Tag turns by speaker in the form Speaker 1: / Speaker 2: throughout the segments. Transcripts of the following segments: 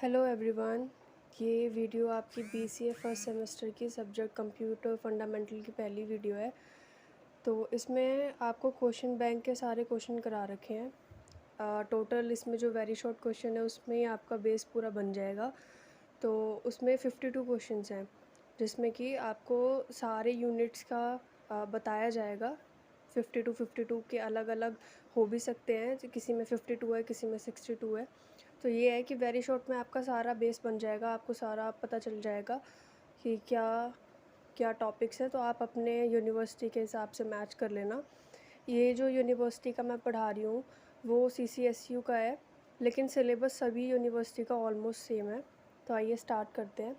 Speaker 1: Hello everyone. ये video आपकी BCA first semester की सब्जेक्ट कंप्यूटर फंडामेंटल की पहली वीडियो है। तो इसमें आपको क्वेश्चन बैंक के सारे क्वेश्चन करा रखे हैं। टोटल इसमें जो वेरी शॉर्ट क्वेश्चन है उसमें ही आपका बेस पूरा बन जाएगा। तो उसमें 52 क्वेश्चंस हैं जिसमें कि आपको सारे यूनिट्स का बताया जाएगा। 52 के अलग अलग हो भी सकते हैं, किसी में 52 है, किसी में 62 है। तो ये है कि वेरी शॉर्ट में आपका सारा बेस बन जाएगा, आपको सारा पता चल जाएगा कि क्या क्या टॉपिक्स हैं। तो आप अपने यूनिवर्सिटी के हिसाब से मैच कर लेना। ये जो यूनिवर्सिटी का मैं पढ़ा रही हूँ वो CCSU का है, लेकिन सिलेबस सभी यूनिवर्सिटी का ऑलमोस्ट सेम है। तो आइए स्टार्ट करते हैं।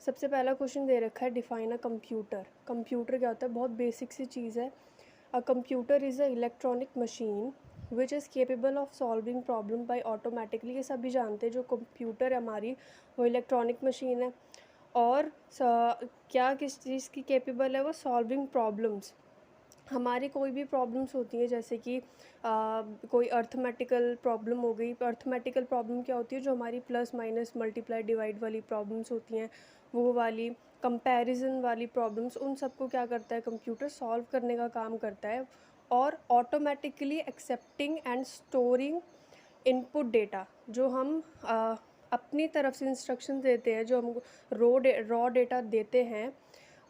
Speaker 1: सबसे पहला क्वेश्चन दे रखा है, डिफाइन अ कंप्यूटर। कंप्यूटर क्या होता है? बहुत बेसिक सी चीज़ है। A computer is a electronic machine which is capable of solving problem by automatically. ये सभी जानते हैं जो कंप्यूटर है हमारी वो इलेक्ट्रॉनिक मशीन है। और क्या किस चीज़ की केपेबल है? वो सॉल्विंग प्रॉब्लम्स। हमारी कोई भी प्रॉब्लम्स होती हैं, जैसे कि कोई अर्थमेटिकल प्रॉब्लम हो गई। अर्थमेटिकल प्रॉब्लम क्या होती है? जो हमारी प्लस माइनस मल्टीप्लाई डिवाइड वाली प्रॉब्लम्स होती हैं, वो वाली कंपैरिजन वाली प्रॉब्लम्स, उन सबको क्या करता है कंप्यूटर? सॉल्व करने का काम करता है। और automatically accepting and storing input data. जो हम अपनी तरफ से इंस्ट्रक्शन देते हैं, जो हम रॉ डेटा देते हैं,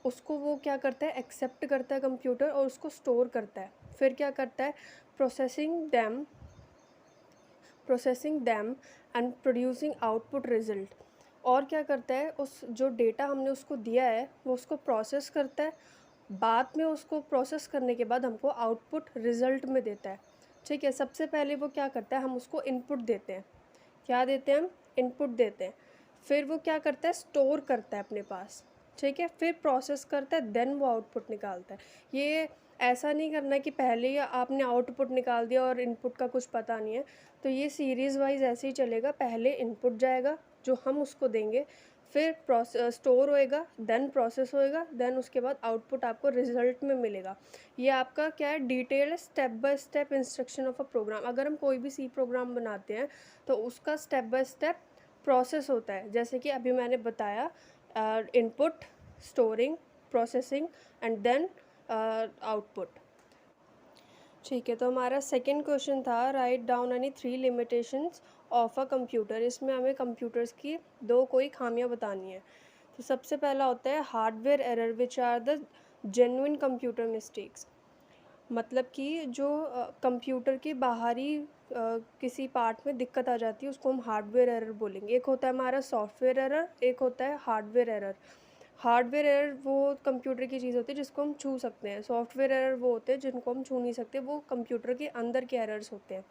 Speaker 1: उसको वो क्या करता है? एक्सेप्ट करता है कंप्यूटर और उसको स्टोर करता है। फिर क्या करता है? Processing them and producing output result. और क्या करता है? उस जो डेटा हमने उसको दिया है वो उसको प्रोसेस करता है। बाद में उसको प्रोसेस करने के बाद हमको आउटपुट रिजल्ट में देता है। ठीक है। सबसे पहले वो क्या करता है? हम उसको इनपुट देते हैं। क्या देते हैं हम? इनपुट देते हैं। फिर वो क्या करता है? स्टोर करता है अपने पास। ठीक है। फिर प्रोसेस करता है, देन वो आउटपुट निकालता है। ये ऐसा नहीं करना है कि पहले ही आपने आउटपुट निकाल दिया और इनपुट का कुछ पता नहीं है। तो ये सीरीज़ वाइज ऐसे ही चलेगा। पहले इनपुट जाएगा जो हम उसको देंगे, फिर स्टोर होएगा, देन प्रोसेस होएगा, देन उसके बाद आउटपुट आपको रिजल्ट में मिलेगा। ये आपका क्या है? Detailed step by step instruction of a program. अगर हम कोई भी सी प्रोग्राम बनाते हैं तो उसका स्टेप बाय स्टेप प्रोसेस होता है। जैसे कि अभी मैंने बताया, input, storing, processing and then output. ठीक है। तो हमारा सेकंड क्वेश्चन था, write down any 3 limitations of a computer. इसमें हमें कंप्यूटर्स की दो कोई खामियां बतानी है। तो सबसे पहला होता है hardware error which are the genuine computer mistakes. मतलब कि जो कंप्यूटर के बाहरी किसी पार्ट में दिक्कत आ जाती है उसको हम हार्डवेयर एरर बोलेंगे। एक होता है हमारा सॉफ्टवेयर एरर, एक होता है हार्डवेयर एरर। हार्डवेयर एरर वो कंप्यूटर की चीज़ होती है जिसको हम छू सकते हैं। सॉफ्टवेयर एरर वो होते हैं जिनको हम छू नहीं सकते, वो कंप्यूटर के अंदर के एरर्स होते हैं।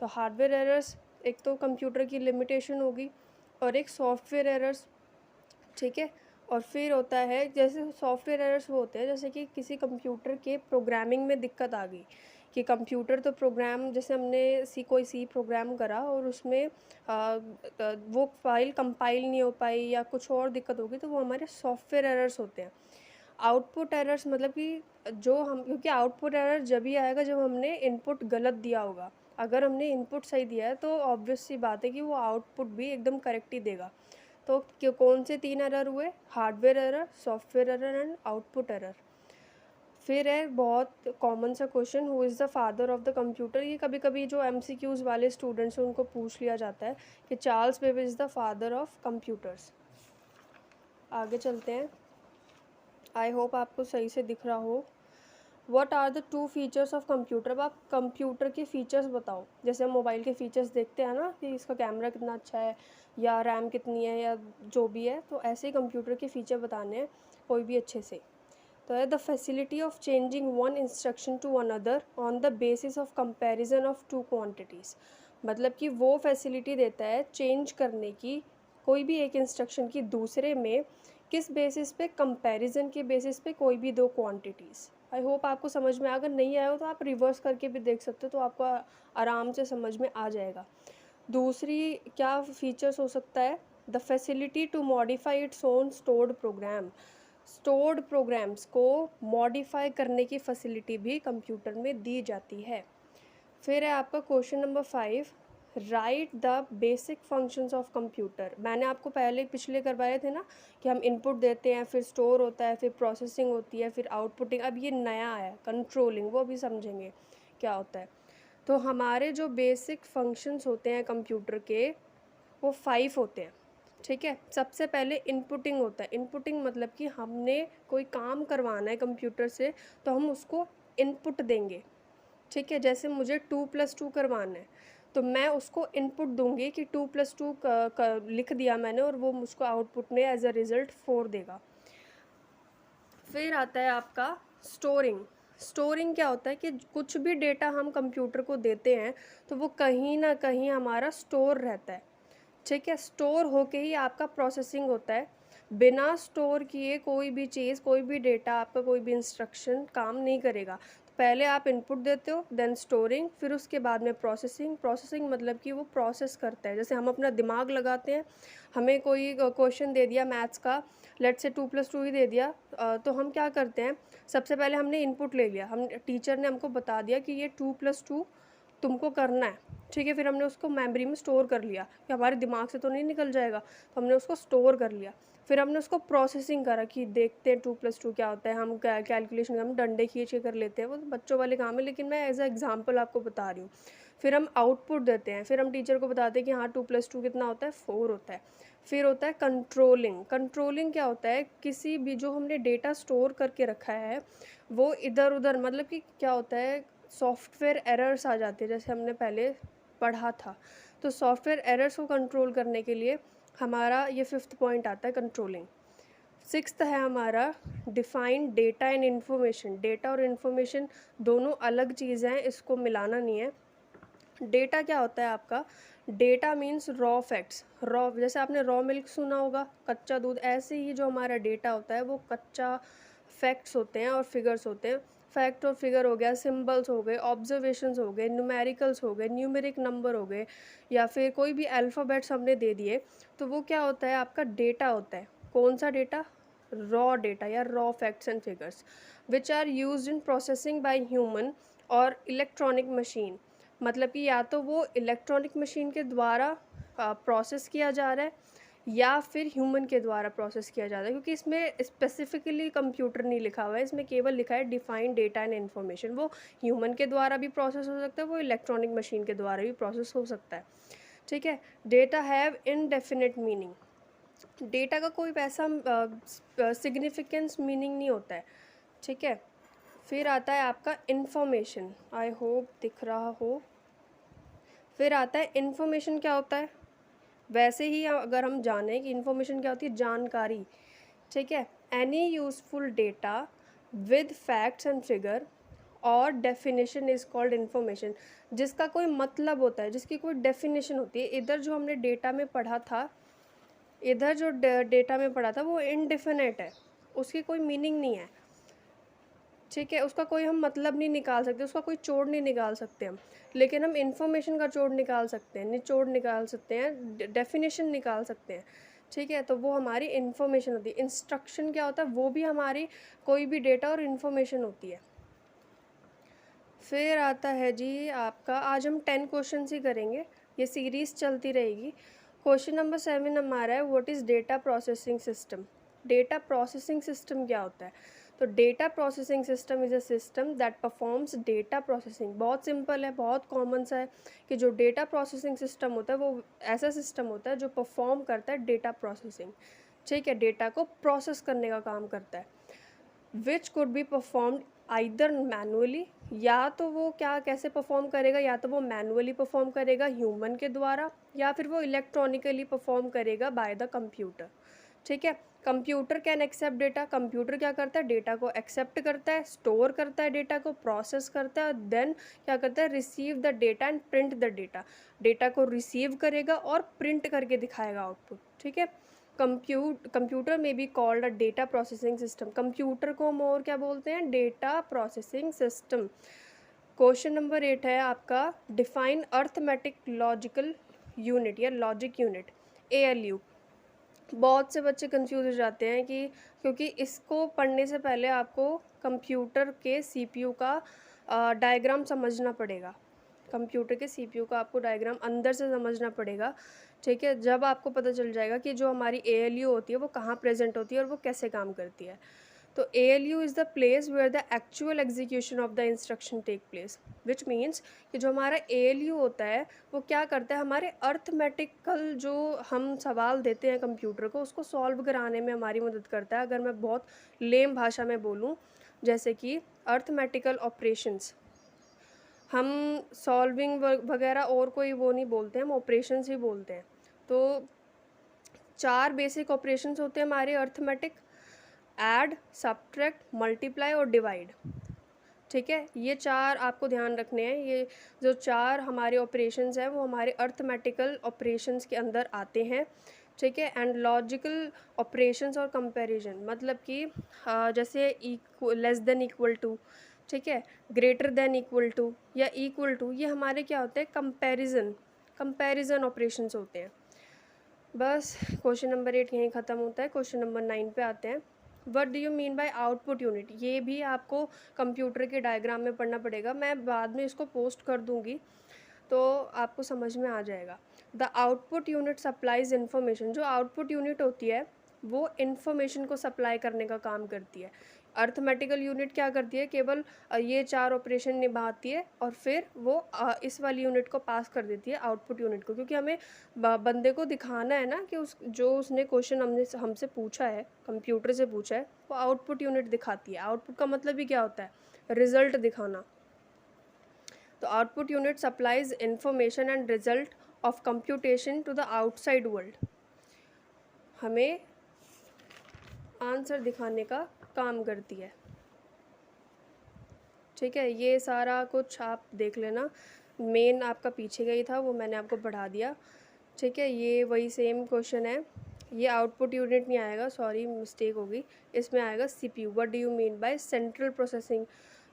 Speaker 1: तो हार्डवेयर एरर्स एक तो कंप्यूटर की लिमिटेशन होगी, और एक सॉफ्टवेयर एरर्स। ठीक है। और फिर होता है, जैसे सॉफ्टवेयर एरर्स वो होते हैं जैसे कि किसी कंप्यूटर के प्रोग्रामिंग में दिक्कत आ गई, कि कंप्यूटर तो प्रोग्राम, जैसे हमने कोई सी प्रोग्राम करा और उसमें वो फाइल कंपाइल नहीं हो पाई या कुछ और दिक्कत होगी, तो वो हमारे सॉफ्टवेयर एरर्स होते हैं। आउटपुट एरर्स मतलब कि जो हम, क्योंकि आउटपुट एरर जब ही आएगा जब हमने इनपुट गलत दिया होगा। अगर हमने इनपुट सही दिया है तो ऑब्वियस सी बात है कि वो आउटपुट भी एकदम करेक्ट ही देगा। तो कौन से 3 एरर हुए? Hardware error, software error and output error. फिर है बहुत कॉमन सा question, who is the father of the computer. ये कभी कभी जो MCQs वाले स्टूडेंट्स हैं उनको पूछ लिया जाता है कि Charles Babbage is the father of computers. आगे चलते हैं। आई होप आपको सही से दिख रहा हो। What are the 2 features of computer. अब आप कंप्यूटर के फीचर्स बताओ। जैसे हम मोबाइल के फीचर्स देखते हैं ना कि इसका कैमरा कितना अच्छा है या रैम कितनी है या जो भी है, तो ऐसे ही कंप्यूटर के फीचर बताने हैं कोई भी अच्छे से। तो है the facility of changing one instruction to another on the basis of comparison of 2 quantities. मतलब कि वो फैसिलिटी देता है चेंज करने की, कोई भी एक इंस्ट्रक्शन की दूसरे में, किस बेसिस पे? कंपैरिजन के बेसिस पे कोई भी 2 क्वांटिटीज़। आई होप आपको समझ में, अगर नहीं आया हो तो आप रिवर्स करके भी देख सकते हो, तो आपको आराम से समझ में आ जाएगा। दूसरी क्या फीचर्स हो सकता है? The facility to modify its own stored program. Stored programs को मॉडिफाई करने की फैसिलिटी भी कंप्यूटर में दी जाती है। फिर है आपका question number 5, right the basic functions of computer. मैंने आपको पहले पिछले करवाए थे ना कि हम इनपुट देते हैं, फिर स्टोर होता है, फिर प्रोसेसिंग होती है, फिर आउटपुटिंग। अब ये नया है कंट्रोलिंग, वो भी समझेंगे क्या होता है। तो हमारे जो बेसिक फंक्शंस होते हैं कंप्यूटर के, वो 5 होते हैं। ठीक है, सबसे पहले इनपुटिंग होता है। इनपुटिंग मतलब कि हमने कोई काम करवाना है कंप्यूटर से, तो हम उसको इनपुट देंगे। ठीक है, जैसे मुझे 2+2 करवाना है, तो मैं उसको इनपुट दूंगी कि 2+2 लिख दिया मैंने, और वो मुझको आउटपुट में एज अ रिज़ल्ट 4 देगा। फिर आता है आपका स्टोरिंग। स्टोरिंग क्या होता है कि कुछ भी डेटा हम कंप्यूटर को देते हैं तो वो कहीं ना कहीं हमारा स्टोर रहता है। ठीक है, स्टोर होके ही आपका प्रोसेसिंग होता है। बिना स्टोर किए कोई भी चीज़, कोई भी डेटा, आपका कोई भी इंस्ट्रक्शन काम नहीं करेगा। तो पहले आप इनपुट देते हो, देन स्टोरिंग, फिर उसके बाद में प्रोसेसिंग। प्रोसेसिंग मतलब कि वो प्रोसेस करता है। जैसे हम अपना दिमाग लगाते हैं, हमें कोई क्वेश्चन दे दिया मैथ्स का, लेट से 2+2 ही दे दिया, तो हम क्या करते हैं, सबसे पहले हमने इनपुट ले लिया, हम टीचर ने हमको बता दिया कि ये 2+2 तुमको करना है। ठीक है, फिर हमने उसको मेमोरी में स्टोर कर लिया कि हमारे दिमाग से तो नहीं निकल जाएगा, तो हमने उसको स्टोर कर लिया। फिर हमने उसको प्रोसेसिंग करा कि देखते हैं 2+2 क्या होता है, हम कैलकुलेशन हम डंडे खींच के कर लेते हैं, वो तो बच्चों वाले काम है, लेकिन मैं एज अ एग्जाम्पल आपको बता रही हूँ। फिर हम आउटपुट देते हैं, फिर हम टीचर को बताते हैं कि हाँ 2+2 कितना होता है, 4 होता है। फिर होता है कंट्रोलिंग। कंट्रोलिंग क्या होता है, किसी भी जो हमने डेटा स्टोर करके रखा है वो इधर उधर, मतलब कि क्या होता है, सॉफ्टवेयर एरर्स आ जाते हैं, जैसे हमने पहले पढ़ा था। तो सॉफ्टवेयर एरर्स को कंट्रोल करने के लिए हमारा ये 5th पॉइंट आता है, कंट्रोलिंग। 6th है हमारा defined data and information. Data और इन्फॉर्मेशन दोनों अलग चीज़ें हैं, इसको मिलाना नहीं है। डेटा क्या होता है आपका, data means raw facts. Raw, जैसे आपने रॉ मिल्क सुना होगा, कच्चा दूध, ऐसे ही जो हमारा डेटा होता है वो कच्चा फैक्ट्स होते हैं और फिगर्स होते हैं। फैक्ट और फिगर हो गया, सिंबल्स हो गए, ऑब्जर्वेशंस हो गए, न्यूमेरिकल्स हो गए, न्यूमेरिक नंबर हो गए, या फिर कोई भी अल्फ़ाबेट्स हमने दे दिए, तो वो क्या होता है, आपका डेटा होता है। कौन सा डेटा, रॉ डेटा या raw facts and figures, which are used in processing by human और इलेक्ट्रॉनिक मशीन। मतलब कि या तो वो इलेक्ट्रॉनिक मशीन के द्वारा प्रोसेस किया जा रहा है, या फिर ह्यूमन के द्वारा प्रोसेस किया जाता है, क्योंकि इसमें स्पेसिफिकली कंप्यूटर नहीं लिखा हुआ है, इसमें केवल लिखा है डिफाइंड डेटा एंड इन्फॉर्मेशन। वो ह्यूमन के द्वारा भी प्रोसेस हो सकता है, वो इलेक्ट्रॉनिक मशीन के द्वारा भी प्रोसेस हो सकता है। ठीक है, data have indefinite meaning. Data का कोई वैसा सिग्निफिकेंस मीनिंग नहीं होता है। ठीक है, फिर आता है आपका इन्फॉर्मेशन, आई होप दिख रहा हो। फिर आता है इन्फॉर्मेशन, क्या होता है, वैसे ही अगर हम जानें कि इन्फॉर्मेशन क्या होती है, जानकारी। ठीक है, any useful data with facts and figure और डेफिनेशन इज़ कॉल्ड इन्फॉर्मेशन। जिसका कोई मतलब होता है, जिसकी कोई डेफिनेशन होती है। इधर जो हमने डेटा में पढ़ा था, इधर जो डेटा में पढ़ा था वो इनडिफिनेट है, उसकी कोई मीनिंग नहीं है। ठीक है, उसका कोई हम मतलब नहीं निकाल सकते, उसका कोई चोड़ नहीं निकाल सकते हम। लेकिन हम इन्फॉर्मेशन का चोड़ निकाल सकते हैं, निचोड़ निकाल सकते हैं, डेफिनेशन निकाल सकते हैं। ठीक है, तो वो हमारी इन्फॉर्मेशन होती है। इंस्ट्रक्शन क्या होता है, वो भी हमारी कोई भी डेटा और इन्फॉर्मेशन होती है। फिर आता है जी आपका, आज हम 10 क्वेश्चन ही करेंगे, ये सीरीज़ चलती रहेगी। क्वेश्चन नंबर 7 हमारा है, what is data processing system. Data processing system क्या होता है, तो data processing system is a system that performs data processing. बहुत सिंपल है, बहुत कॉमन सा है कि जो डेटा प्रोसेसिंग सिस्टम होता है वो ऐसा सिस्टम होता है जो परफॉर्म करता है डेटा प्रोसेसिंग। ठीक है, डेटा को प्रोसेस करने का काम करता है। Which could be performed either manually, या तो वो क्या कैसे परफॉर्म करेगा, या तो वो मैनुअली परफॉर्म करेगा ह्यूमन के द्वारा, या फिर वो इलेक्ट्रॉनिकली परफॉर्म करेगा बाय द कंप्यूटर। ठीक है, computer can accept data. Computer क्या करता है, डेटा को एक्सेप्ट करता है, स्टोर करता है, डेटा को प्रोसेस करता है, देन क्या करता है, receive the data and print the data. Data को रिसीव करेगा और प्रिंट करके दिखाएगा आउटपुट। ठीक है, कंप्यूटर में be called a data processing system. Computer को हम और क्या बोलते हैं, data processing system. Question number 8 है आपका, डिफाइन अर्थमेटिक लॉजिकल यूनिट या लॉजिक यूनिट, ALU। बहुत से बच्चे कंफ्यूज हो जाते हैं कि, क्योंकि इसको पढ़ने से पहले आपको कंप्यूटर के CPU का डायग्राम समझना पड़ेगा। कंप्यूटर के सीपीयू का आपको डायग्राम अंदर से समझना पड़ेगा, ठीक है। जब आपको पता चल जाएगा कि जो हमारी एएलयू होती है वो कहाँ प्रेजेंट होती है और वो कैसे काम करती है। तो ALU is the place where the actual execution of the instruction take place, which means कि जो हमारा एएलयू होता है वो क्या करता है, हमारे अर्थमेटिकल जो हम सवाल देते हैं कंप्यूटर को उसको सॉल्व कराने में हमारी मदद करता है। अगर मैं बहुत लेम भाषा में बोलूँ, जैसे कि अर्थमेटिकल ऑपरेशंस, हम सॉल्विंग वगैरह और कोई वो नहीं बोलते, हम ऑपरेशंस ही बोलते हैं। तो 4 बेसिक ऑपरेशंस होते हैं हमारे अर्थमेटिक: ऐड, सब्ट्रैक्ट, मल्टीप्लाई और डिवाइड, ठीक है। ये 4 आपको ध्यान रखने हैं। ये जो 4 हमारे ऑपरेशंस हैं वो हमारे अर्थमेटिकल ऑपरेशंस के अंदर आते हैं, ठीक है। एंड लॉजिकल ऑपरेशंस और कंपैरिजन, मतलब कि जैसे लेस देन इक्वल टू, ठीक है, ग्रेटर देन इक्वल टू या इक्वल टू, ये हमारे क्या होते हैं, कंपैरिजन ऑपरेशंस होते हैं। बस क्वेश्चन नंबर 8 यहीं ख़त्म होता है। क्वेश्चन नंबर 9 पे आते हैं। What do you mean by output unit? ये भी आपको कंप्यूटर के डायग्राम में पढ़ना पड़ेगा, मैं बाद में इसको पोस्ट कर दूँगी तो आपको समझ में आ जाएगा। The output unit supplies information, जो आउटपुट यूनिट होती है वो इन्फॉर्मेशन को सप्लाई करने का काम करती है। अर्थमेटिकल यूनिट क्या करती है, केवल ये 4 ऑपरेशन निभाती है और फिर वो इस वाली यूनिट को पास कर देती है आउटपुट यूनिट को, क्योंकि हमें बंदे को दिखाना है ना कि उसने क्वेश्चन हमसे पूछा है, कंप्यूटर से पूछा है, वो आउटपुट यूनिट दिखाती है। आउटपुट का मतलब ही क्या होता है, रिजल्ट दिखाना। तो output unit supplies information and result of computation to the outside world, हमें आंसर दिखाने का काम करती है, ठीक है। ये सारा कुछ आप देख लेना, मेन आपका पीछे गई था वो मैंने आपको पढ़ा दिया, ठीक है। ये वही सेम क्वेश्चन है। ये आउटपुट यूनिट नहीं आएगा, सॉरी मिस्टेक होगी, इसमें आएगा CPU. What do you mean by central processing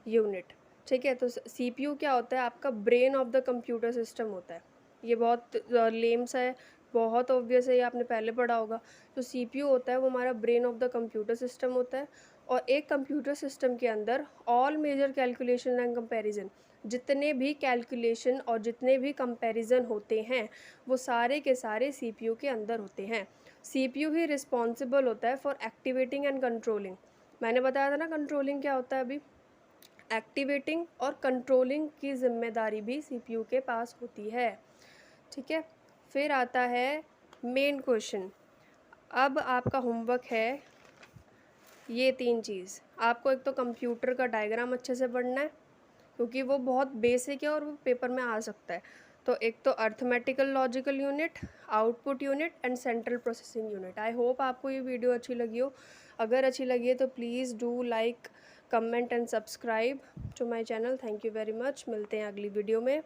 Speaker 1: unit, ठीक है। तो सीपीयू क्या होता है, आपका brain of the computer system होता है। ये बहुत लेम सा है, बहुत ऑब्वियस है, ये आपने पहले पढ़ा होगा। तो सीपीयू होता है वो हमारा brain of the computer system होता है, और एक कंप्यूटर सिस्टम के अंदर all major calculation and comparison, जितने भी कैलकुलेशन और जितने भी कंपैरिजन होते हैं वो सारे के सारे सीपीयू के अंदर होते हैं। सीपीयू ही रिस्पॉन्सिबल होता है फॉर एक्टिवेटिंग एंड कंट्रोलिंग। मैंने बताया था ना कंट्रोलिंग क्या होता है अभी, एक्टिवेटिंग और कंट्रोलिंग की जिम्मेदारी भी सीपीयू के पास होती है, ठीक है। फिर आता है मेन क्वेश्चन। अब आपका होमवर्क है ये 3 चीज़। आपको एक तो कंप्यूटर का डायग्राम अच्छे से पढ़ना है, क्योंकि वो बहुत बेसिक है और वो पेपर में आ सकता है। तो एक तो arithmetical logical unit, output unit and central processing unit. I hope आपको ये वीडियो अच्छी लगी हो। अगर अच्छी लगी है तो please do like, comment and subscribe to my channel. Thank you very much. मिलते हैं अगली वीडियो में।